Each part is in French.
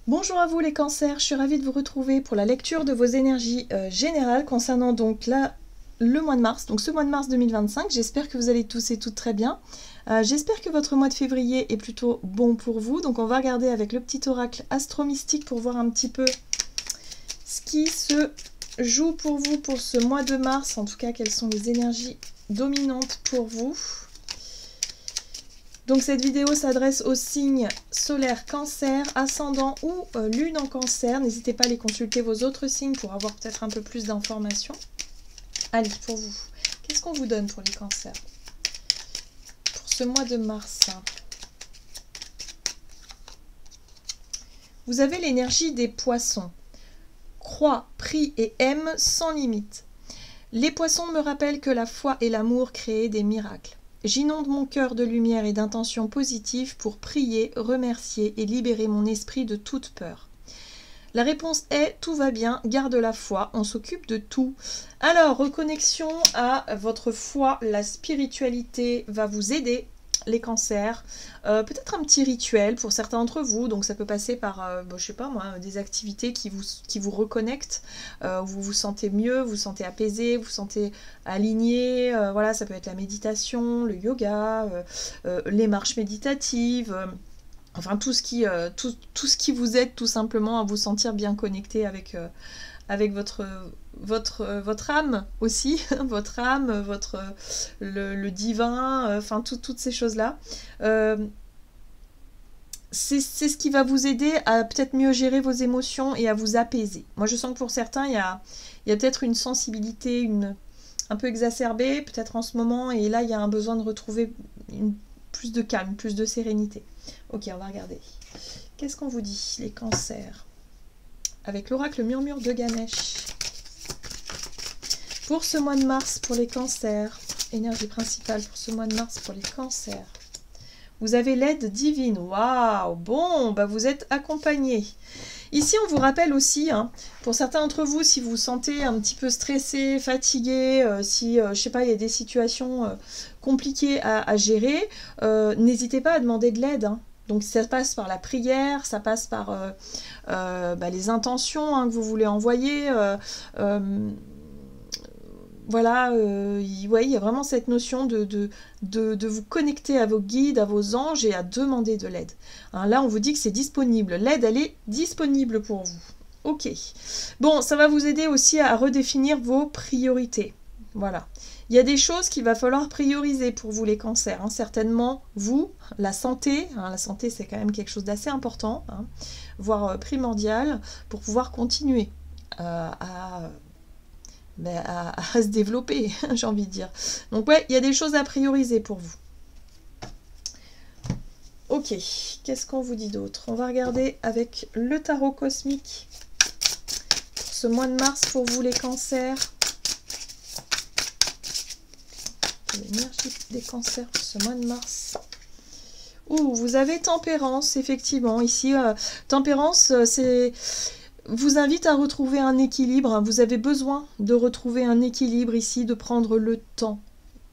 Bonjour à vous les cancers, je suis ravie de vous retrouver pour la lecture de vos énergies générales concernant donc le mois de mars, donc ce mois de mars 2025. J'espère que vous allez tous et toutes très bien. J'espère que votre mois de février est plutôt bon pour vous. Donc on va regarder avec le petit oracle astro-mystique pour voir un petit peu ce qui se joue pour vous pour ce mois de mars. En tout cas, quelles sont les énergies dominantes pour vous. Donc cette vidéo s'adresse aux signes solaires cancer, ascendant ou lune en cancer. N'hésitez pas à aller consulter vos autres signes pour avoir peut-être un peu plus d'informations. Allez, pour vous, qu'est-ce qu'on vous donne pour les cancers pour ce mois de mars? Vous avez l'énergie des poissons. Crois, prie et aime sans limite. Les poissons me rappellent que la foi et l'amour créent des miracles. J'inonde mon cœur de lumière et d'intentions positives pour prier, remercier et libérer mon esprit de toute peur. La réponse est « Tout va bien, garde la foi, on s'occupe de tout ». Alors, reconnexion à votre foi, la spiritualité va vous aider, les cancers. Peut-être un petit rituel pour certains d'entre vous, donc ça peut passer par, je sais pas moi, des activités qui vous reconnectent, où vous vous sentez mieux, vous vous sentez apaisé, vous vous sentez aligné, voilà, ça peut être la méditation, le yoga, les marches méditatives, enfin tout ce qui vous aide tout simplement à vous sentir bien connecté avec votre âme aussi, votre âme, le divin, enfin toutes ces choses-là. C'est ce qui va vous aider à peut-être mieux gérer vos émotions et à vous apaiser. Moi je sens que pour certains, il y a peut-être une sensibilité un peu exacerbée, peut-être en ce moment, et là il y a un besoin de retrouver plus de calme, plus de sérénité. Ok, on va regarder. Qu'est-ce qu'on vous dit, les cancers? Avec l'oracle murmure de Ganesh. Pour ce mois de mars, pour les cancers, énergie principale pour ce mois de mars pour les cancers. Vous avez l'aide divine. Waouh! Bon, bah vous êtes accompagné. Ici, on vous rappelle aussi, hein, pour certains d'entre vous, si vous vous sentez un petit peu stressé, fatigué, si, je sais pas, il y a des situations compliquées à gérer, n'hésitez pas à demander de l'aide, hein. Donc ça passe par la prière, ça passe par les intentions, hein, que vous voulez envoyer. Voilà, ouais, il y a vraiment cette notion de vous connecter à vos guides, à vos anges et à demander de l'aide. Hein, là, on vous dit que c'est disponible. L'aide, elle est disponible pour vous. Ok. Bon, ça va vous aider aussi à redéfinir vos priorités. Voilà. Il y a des choses qu'il va falloir prioriser pour vous, les cancers. Hein. Certainement, vous, la santé. Hein, la santé, c'est quand même quelque chose d'assez important, hein, voire primordial, pour pouvoir continuer à se développer, j'ai envie de dire. Donc ouais, il y a des choses à prioriser pour vous. Ok, qu'est-ce qu'on vous dit d'autre? On va regarder avec le tarot cosmique pour ce mois de mars pour vous, les cancers. L'énergie des cancers pour ce mois de mars. Ouh, vous avez tempérance, effectivement. Ici, tempérance, c'est... vous invite à retrouver un équilibre. Vous avez besoin de retrouver un équilibre ici, de prendre le temps.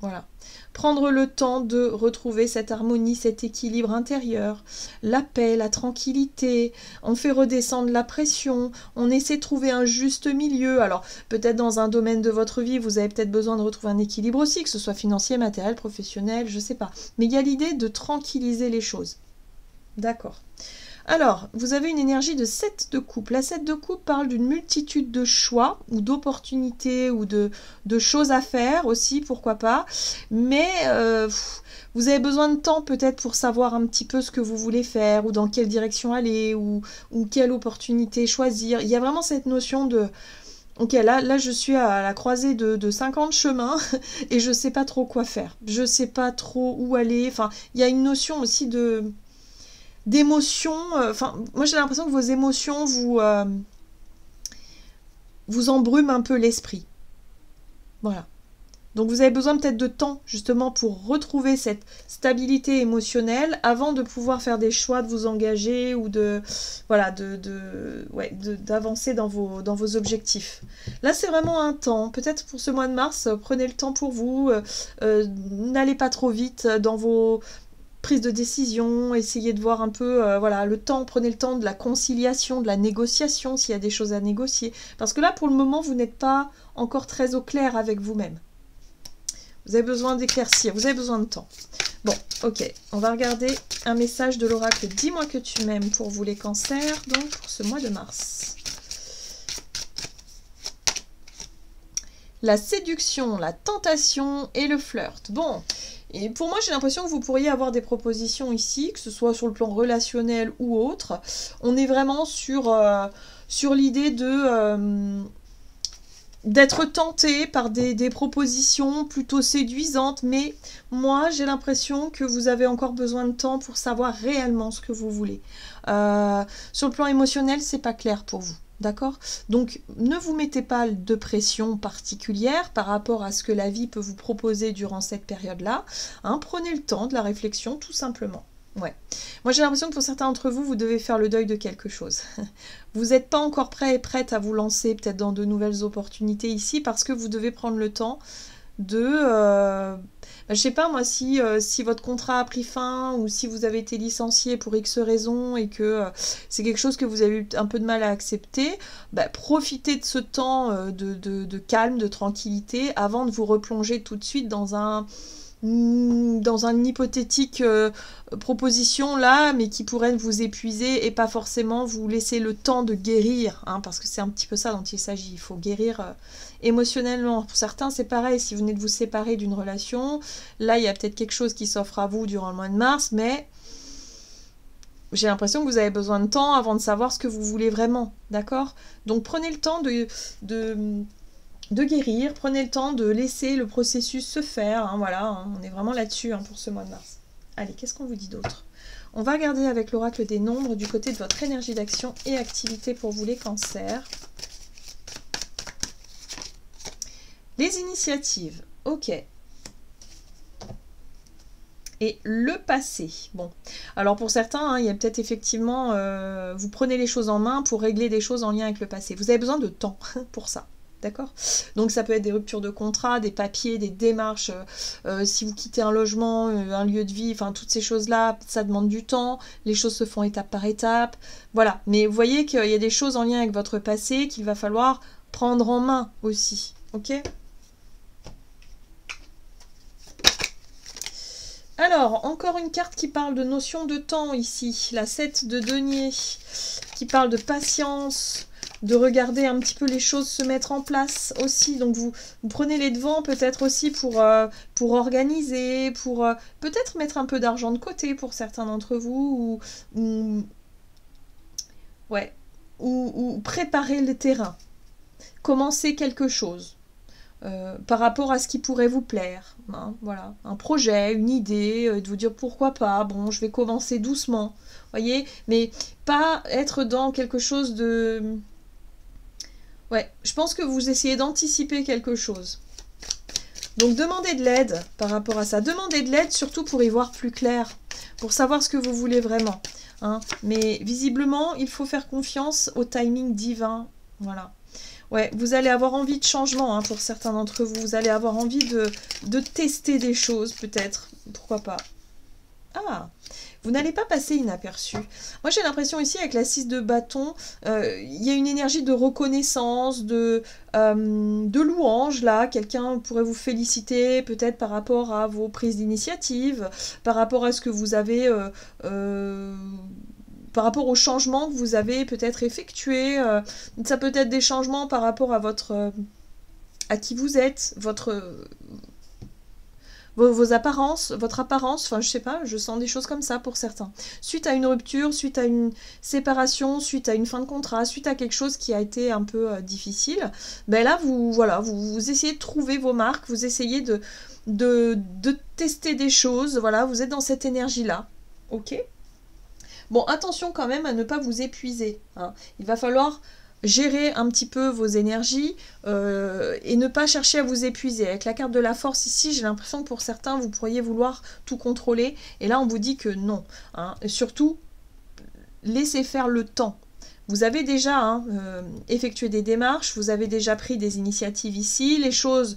Voilà. Prendre le temps de retrouver cette harmonie, cet équilibre intérieur, la paix, la tranquillité. On fait redescendre la pression. On essaie de trouver un juste milieu. Alors, peut-être dans un domaine de votre vie, vous avez peut-être besoin de retrouver un équilibre aussi, que ce soit financier, matériel, professionnel, je ne sais pas. Mais il y a l'idée de tranquilliser les choses. D'accord. Alors, vous avez une énergie de 7 de coupe. La 7 de coupe parle d'une multitude de choix ou d'opportunités ou de choses à faire aussi, pourquoi pas. Mais vous avez besoin de temps peut-être pour savoir un petit peu ce que vous voulez faire ou dans quelle direction aller ou quelle opportunité choisir. Il y a vraiment cette notion de... Ok, là je suis à la croisée de 50 chemins et je ne sais pas trop quoi faire. Je ne sais pas trop où aller. Enfin, il y a une notion aussi d'émotions, moi j'ai l'impression que vos émotions vous embrument un peu l'esprit. Voilà. Donc vous avez besoin peut-être de temps justement pour retrouver cette stabilité émotionnelle avant de pouvoir faire des choix, de vous engager ou d'avancer dans vos objectifs. Là c'est vraiment un temps. Peut-être pour ce mois de mars, prenez le temps pour vous. N'allez pas trop vite dans vos prise de décision, essayez de voir un peu, voilà, le temps, prenez le temps de la conciliation, de la négociation, s'il y a des choses à négocier. Parce que là, pour le moment, vous n'êtes pas encore très au clair avec vous-même. Vous avez besoin d'éclaircir, vous avez besoin de temps. Bon, ok, on va regarder un message de l'oracle. Dis-moi que tu m'aimes pour vous les cancers, donc pour ce mois de mars. La séduction, la tentation et le flirt. Bon, et pour moi, j'ai l'impression que vous pourriez avoir des propositions ici, que ce soit sur le plan relationnel ou autre. On est vraiment sur l'idée de... d'être tenté par des propositions plutôt séduisantes, mais moi j'ai l'impression que vous avez encore besoin de temps pour savoir réellement ce que vous voulez. Sur le plan émotionnel, c'est pas clair pour vous, d'accord? Donc ne vous mettez pas de pression particulière par rapport à ce que la vie peut vous proposer durant cette période-là. Hein, prenez le temps de la réflexion tout simplement. Ouais. Moi j'ai l'impression que pour certains d'entre vous, vous devez faire le deuil de quelque chose. Vous n'êtes pas encore prêt et prête à vous lancer peut-être dans de nouvelles opportunités ici parce que vous devez prendre le temps de... je sais pas moi, si votre contrat a pris fin ou si vous avez été licencié pour X raisons et que c'est quelque chose que vous avez eu un peu de mal à accepter, profitez de ce temps de calme, de tranquillité avant de vous replonger tout de suite dans un hypothétique proposition là, mais qui pourrait vous épuiser et pas forcément vous laisser le temps de guérir, hein, parce que c'est un petit peu ça dont il s'agit. Il faut guérir émotionnellement. Pour certains, c'est pareil. Si vous venez de vous séparer d'une relation, là, il y a peut-être quelque chose qui s'offre à vous durant le mois de mars, mais j'ai l'impression que vous avez besoin de temps avant de savoir ce que vous voulez vraiment, d'accord? Donc, prenez le temps de guérir, prenez le temps de laisser le processus se faire, hein, voilà, hein, on est vraiment là-dessus pour ce mois de mars. Allez, qu'est-ce qu'on vous dit d'autre? On va regarder avec l'oracle des nombres du côté de votre énergie d'action et activité pour vous les cancers. Les initiatives, ok. Et le passé. Bon, alors pour certains, il y a peut-être effectivement, vous prenez les choses en main pour régler des choses en lien avec le passé. Vous avez besoin de temps pour ça. D'accord? Donc ça peut être des ruptures de contrat, des papiers, des démarches, si vous quittez un logement, un lieu de vie, enfin toutes ces choses-là, ça demande du temps, les choses se font étape par étape, voilà. Mais vous voyez qu'il y a des choses en lien avec votre passé qu'il va falloir prendre en main aussi, ok? Alors, encore une carte qui parle de notion de temps ici, la 7 de denier, qui parle de patience, de regarder un petit peu les choses se mettre en place aussi. Donc vous prenez les devants peut-être aussi pour organiser, pour peut-être mettre un peu d'argent de côté pour certains d'entre vous, ou préparer le terrain, commencer quelque chose. Par rapport à ce qui pourrait vous plaire, hein, voilà, un projet, une idée, de vous dire pourquoi pas, bon, je vais commencer doucement, voyez, mais pas être dans quelque chose de... Ouais, je pense que vous essayez d'anticiper quelque chose. Donc demandez de l'aide par rapport à ça. Demandez de l'aide surtout pour y voir plus clair, pour savoir ce que vous voulez vraiment. Hein. Mais visiblement, il faut faire confiance au timing divin. Voilà. Ouais, vous allez avoir envie de changement pour certains d'entre vous. Vous allez avoir envie de tester des choses peut-être. Pourquoi pas. Ah, vous n'allez pas passer inaperçu. Moi, j'ai l'impression ici, avec la 6 de bâton, il y a une énergie de reconnaissance, de louange, là. Quelqu'un pourrait vous féliciter, peut-être par rapport à vos prises d'initiative, par rapport à ce que vous avez... par rapport aux changements que vous avez peut-être effectués. Ça peut être des changements par rapport à votre... à qui vous êtes, vos apparences, votre apparence, enfin je sais pas, je sens des choses comme ça pour certains. Suite à une rupture, suite à une séparation, suite à une fin de contrat, suite à quelque chose qui a été un peu difficile, ben là vous essayez de trouver vos marques, vous essayez de tester des choses, voilà, vous êtes dans cette énergie-là, ok? Bon, attention quand même à ne pas vous épuiser, hein. Il va falloir gérer un petit peu vos énergies et ne pas chercher à vous épuiser. Avec la carte de la force ici, j'ai l'impression que pour certains, vous pourriez vouloir tout contrôler. Et là, on vous dit que non. Hein. Et surtout, laissez faire le temps. Vous avez déjà effectué des démarches, vous avez déjà pris des initiatives ici, les choses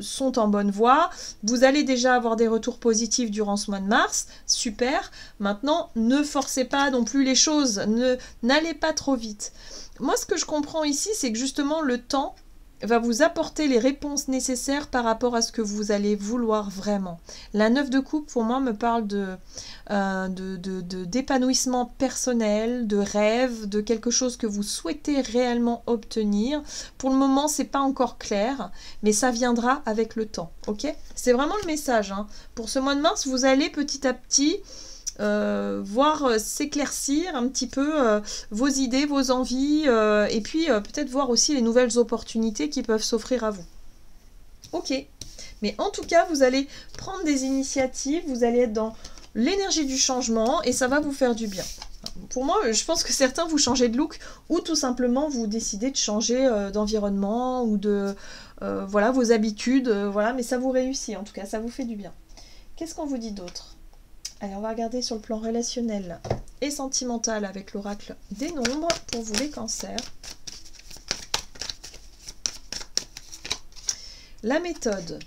sont en bonne voie, vous allez déjà avoir des retours positifs durant ce mois de mars, super. Maintenant, ne forcez pas non plus les choses, n'allez pas trop vite. Moi, ce que je comprends ici, c'est que justement le temps va vous apporter les réponses nécessaires par rapport à ce que vous allez vouloir vraiment. La 9 de coupe, pour moi, me parle d'épanouissement personnel, de rêve, de quelque chose que vous souhaitez réellement obtenir. Pour le moment, c'est pas encore clair, mais ça viendra avec le temps, ok? C'est vraiment le message, hein. Pour ce mois de mars, vous allez petit à petit voir s'éclaircir un petit peu vos idées, vos envies, et puis peut-être voir aussi les nouvelles opportunités qui peuvent s'offrir à vous. Ok, mais en tout cas, vous allez prendre des initiatives, vous allez être dans l'énergie du changement et ça va vous faire du bien. Pour moi, je pense que certains vous changez de look ou tout simplement vous décidez de changer d'environnement ou de voilà, vos habitudes, voilà, mais ça vous réussit en tout cas, ça vous fait du bien. Qu'est-ce qu'on vous dit d'autre ? Allez, on va regarder sur le plan relationnel et sentimental avec l'oracle des nombres pour vous les cancers. La méthode.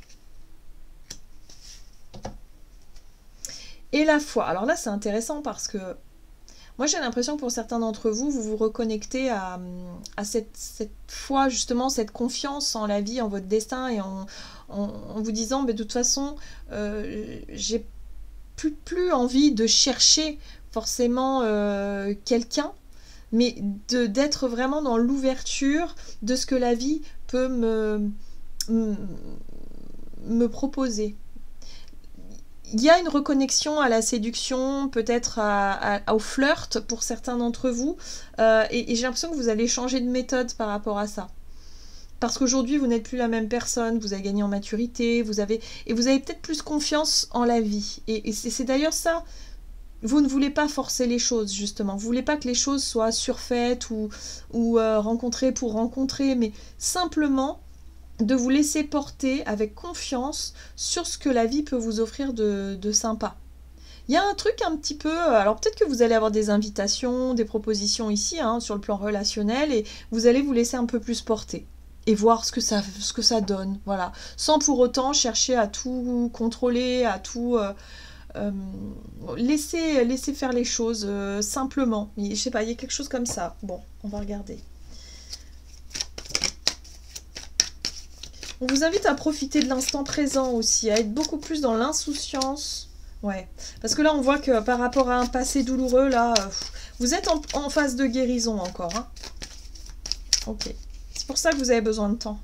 Et la foi. Alors là, c'est intéressant parce que moi, j'ai l'impression que pour certains d'entre vous, vous vous reconnectez à cette foi, justement, cette confiance en la vie, en votre destin et en vous disant, mais de toute façon, j'ai plus envie de chercher forcément quelqu'un, mais d'être vraiment dans l'ouverture de ce que la vie peut me proposer. Il y a une reconnexion à la séduction, peut-être au flirt pour certains d'entre vous, et j'ai l'impression que vous allez changer de méthode par rapport à ça. Parce qu'aujourd'hui, vous n'êtes plus la même personne, vous avez gagné en maturité, vous avez peut-être plus confiance en la vie. Et c'est d'ailleurs ça, vous ne voulez pas forcer les choses, justement. Vous ne voulez pas que les choses soient surfaites ou rencontrer pour rencontrer, mais simplement de vous laisser porter avec confiance sur ce que la vie peut vous offrir de sympa. Il y a un truc un petit peu... Alors peut-être que vous allez avoir des invitations, des propositions ici, hein, sur le plan relationnel, et vous allez vous laisser un peu plus porter. Et voir ce que ça donne, voilà. Sans pour autant chercher à tout contrôler, à tout... laisser faire les choses simplement. Je sais pas, il y a quelque chose comme ça. Bon, on va regarder. On vous invite à profiter de l'instant présent aussi, à être beaucoup plus dans l'insouciance. Ouais, parce que là, on voit que par rapport à un passé douloureux, là, vous êtes en phase de guérison encore, hein. Ok. C'est pour ça que vous avez besoin de temps.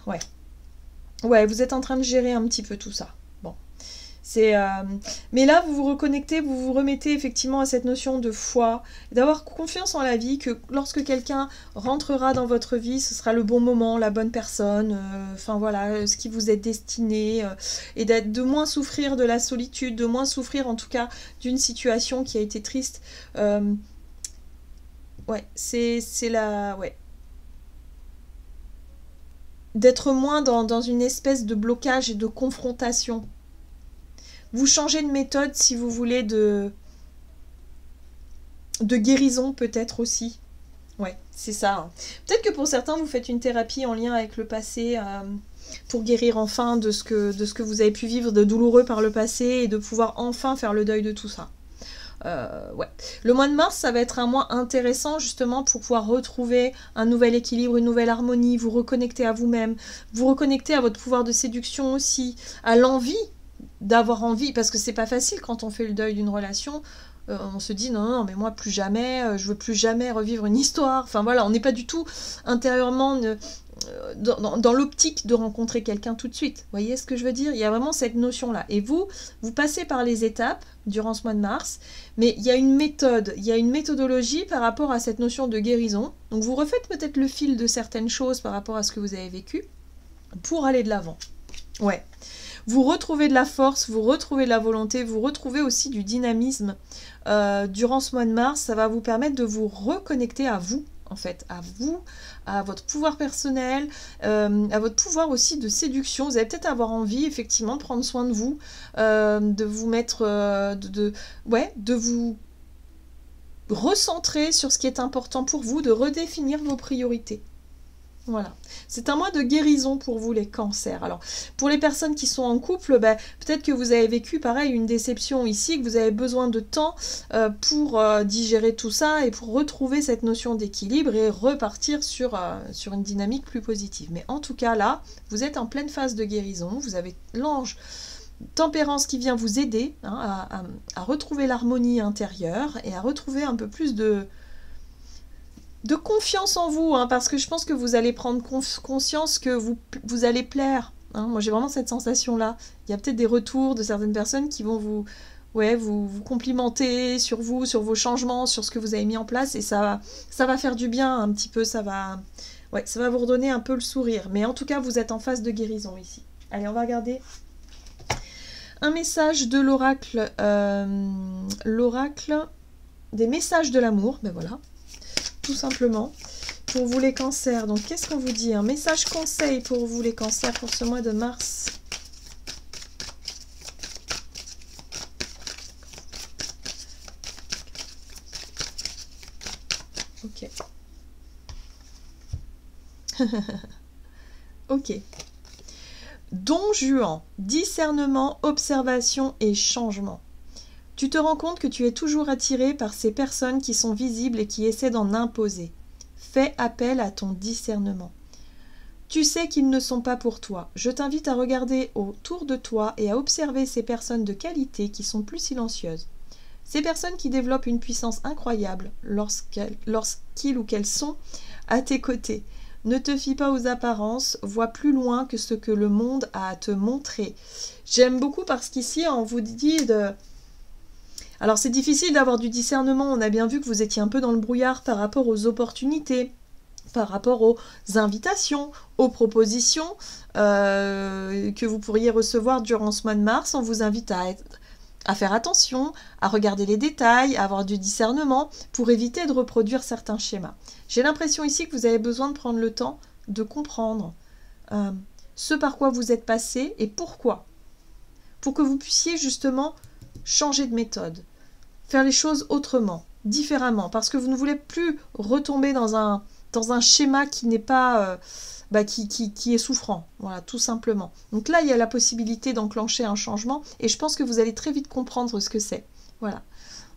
Ouais. Ouais, vous êtes en train de gérer un petit peu tout ça. Bon. Mais là, vous vous reconnectez, vous vous remettez effectivement à cette notion de foi, d'avoir confiance en la vie, que lorsque quelqu'un rentrera dans votre vie, ce sera le bon moment, la bonne personne, enfin voilà, ce qui vous est destiné, et de moins souffrir de la solitude, de moins souffrir en tout cas d'une situation qui a été triste. Ouais, c'est la... Ouais. D'être moins dans une espèce de blocage et de confrontation. Vous changez de méthode si vous voulez de guérison peut-être aussi. Ouais, c'est ça. Hein. Peut-être que pour certains, vous faites une thérapie en lien avec le passé pour guérir enfin de ce que vous avez pu vivre de douloureux par le passé et de pouvoir enfin faire le deuil de tout ça. Ouais. Le mois de mars, ça va être un mois intéressant justement pour pouvoir retrouver un nouvel équilibre, une nouvelle harmonie, vous reconnecter à vous-même, vous reconnecter à votre pouvoir de séduction aussi, à l'envie d'avoir envie, parce que c'est pas facile quand on fait le deuil d'une relation. On se dit non, mais moi plus jamais, je veux plus jamais revivre une histoire. Enfin voilà, on n'est pas du tout intérieurement dans l'optique de rencontrer quelqu'un tout de suite. Vous voyez ce que je veux dire? Il y a vraiment cette notion-là. Et vous passez par les étapes durant ce mois de mars, mais il y a une méthode, il y a une méthodologie par rapport à cette notion de guérison. Donc vous refaites peut-être le fil de certaines choses par rapport à ce que vous avez vécu pour aller de l'avant. Ouais. Vous retrouvez de la force, vous retrouvez de la volonté, vous retrouvez aussi du dynamisme durant ce mois de mars. Ça va vous permettre de vous reconnecter à vous, en fait, à vous, à votre pouvoir personnel, à votre pouvoir aussi de séduction. Vous allez peut-être avoir envie, effectivement, de prendre soin de vous, de vous mettre, de vous recentrer sur ce qui est important pour vous, de redéfinir vos priorités. Voilà, c'est un mois de guérison pour vous les cancers. Alors, pour les personnes qui sont en couple, peut-être que vous avez vécu, pareil, une déception ici, que vous avez besoin de temps pour digérer tout ça et pour retrouver cette notion d'équilibre et repartir sur une dynamique plus positive. Mais en tout cas, là, vous êtes en pleine phase de guérison, vous avez l'ange Tempérance qui vient vous aider à retrouver l'harmonie intérieure et à retrouver un peu plus de confiance en vous, parce que je pense que vous allez prendre conscience que vous allez plaire. Moi, j'ai vraiment cette sensation-là. Il y a peut-être des retours de certaines personnes qui vont vous complimenter sur vous, sur vos changements, sur ce que vous avez mis en place, et ça va faire du bien un petit peu, ça va vous redonner un peu le sourire. Mais en tout cas, vous êtes en phase de guérison ici. Allez, on va regarder un message de l'oracle, l'oracle des messages de l'amour, voilà, tout simplement, pour vous les cancers. Donc, qu'est-ce qu'on vous dit? Un message conseil pour vous les cancers pour ce mois de mars. Ok. Ok. Don Juan, discernement, observation et changement. Tu te rends compte que tu es toujours attiré par ces personnes qui sont visibles et qui essaient d'en imposer. Fais appel à ton discernement. Tu sais qu'ils ne sont pas pour toi. Je t'invite à regarder autour de toi et à observer ces personnes de qualité qui sont plus silencieuses. Ces personnes qui développent une puissance incroyable lorsqu'ils ou qu'elles sont à tes côtés. Ne te fie pas aux apparences, vois plus loin que ce que le monde a à te montrer. J'aime beaucoup parce qu'ici, on vous dit de... Alors, c'est difficile d'avoir du discernement. On a bien vu que vous étiez un peu dans le brouillard par rapport aux opportunités, par rapport aux invitations, aux propositions que vous pourriez recevoir durant ce mois de mars. On vous invite à faire attention, à regarder les détails, à avoir du discernement pour éviter de reproduire certains schémas. J'ai l'impression ici que vous avez besoin de prendre le temps de comprendre ce par quoi vous êtes passé et pourquoi. Pour que vous puissiez justement changer de méthode, faire les choses autrement, différemment, parce que vous ne voulez plus retomber dans un schéma qui n'est pas... qui est souffrant, voilà, tout simplement. Donc là, il y a la possibilité d'enclencher un changement, et je pense que vous allez très vite comprendre ce que c'est. Voilà.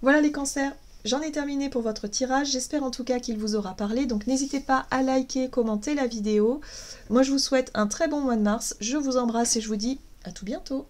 Voilà les cancers, j'en ai terminé pour votre tirage, j'espère en tout cas qu'il vous aura parlé, donc n'hésitez pas à liker, commenter la vidéo. Moi, je vous souhaite un très bon mois de mars, je vous embrasse et je vous dis à tout bientôt.